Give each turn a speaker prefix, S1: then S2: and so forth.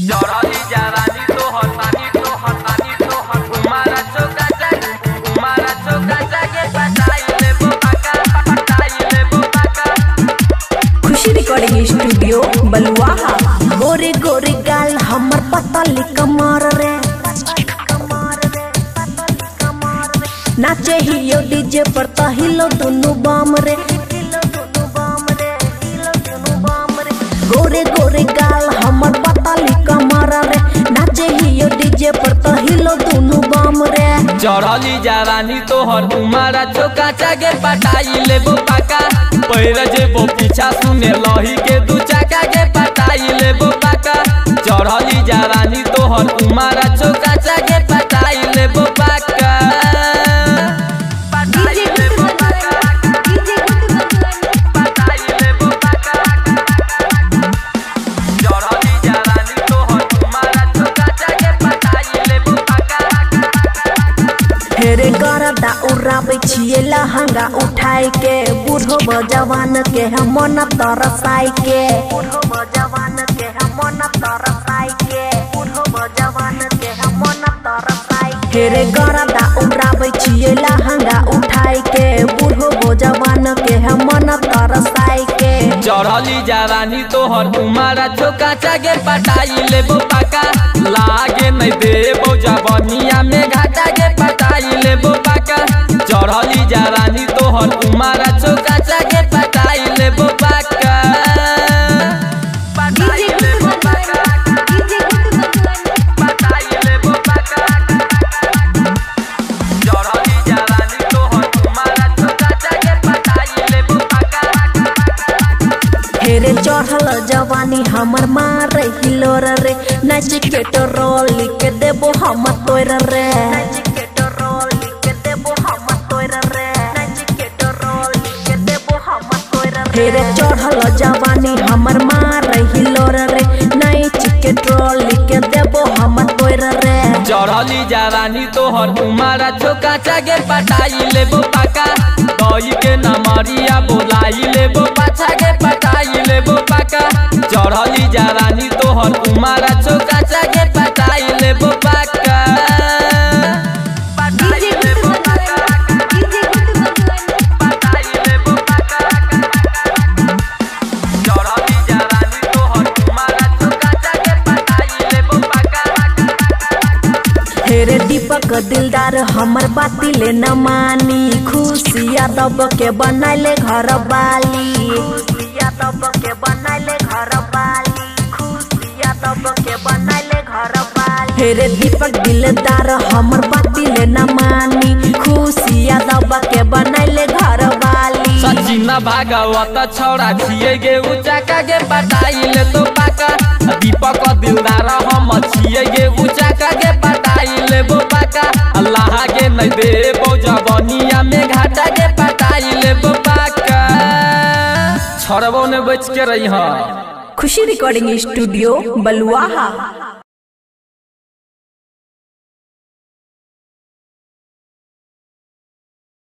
S1: चढ़ली जवानी तो हतानी तो हतानी तो हत उमारा चौका जागे पटाई लेबो काका
S2: खुशी रिकॉर्डिंग स्टूडियो बलुआहा। गोरे गोरे गाल हमर पतली कमर रे नाचे हियो डीजे पर तहिलो दुनु बम रे। गोरे गोरे गाल हमर पतली कमर रे नाचे हियो डीजे पर तहिलो दुनु बम रे।
S1: चढ़ली जवानी तो हर उमारा चौका जागे पटाई लेबो काका पैर जेबो पीछा सुने लही के दू चाका के पटाई लेबो काका। चढ़ली जवानी तो हर उमारा चौका जागे पटाई लेबो काका।
S2: हेरे गरदा उड़ाबै छिए लहंगा उठाई के बूढ़ो जवान के हम मन तरसाई के हेरे गरदा उड़ाबै छिए लहंगा उठाई के बूढ़ो जवान के हम मन तरसाई के।
S1: चढ़ली जवानी तो हर उमारा चौका जागे पटाई लेबो काका लागे नहीं देबो जवानिया में घाटा के पटाई लेबो काका। चढ़ली जवानी तो हर उमारा चौका जागे पटाई लेबो काका।
S2: हेरे चढ़ल जवानी हमर मार हिलोर रे नाच के टोल के देबो हम तोर रे। हेरे चढ़ल जवानी हमर मार हिलोर रे नाच के टोल के देबो हम तोर रे।
S1: चढ़ली जवानी तो हर उमारा चौका जागे पटाई लेबो काका दही के नमरिया बोलाई लेबो पाछा के पटाई लेबो काका। चढ़ली जवानी तो हर उमारा चौका जागे पटाई लेबो काका।
S2: हेरे दीपक दिलदार हमर बाती ले न मानी खुशिया दब के बनाइले घर बाली हेरे दीपक दिलदार हमर बाती ले न मानी खुशिया दब के बनाइले घर बाली।
S1: सचिना भागवत छौड़ा छिए गे उचाका के पटाई ले तो पाका दीपक दिलदार हम छिए गे उचाका के पटाई लेबो पाका अल्लाह के नहीं देबो जवानिया में घाटा के पटाई लेबो पाका। छड़बो ने बच के रही।
S2: खुशी रिकॉर्डिंग स्टूडियो बलुआहा।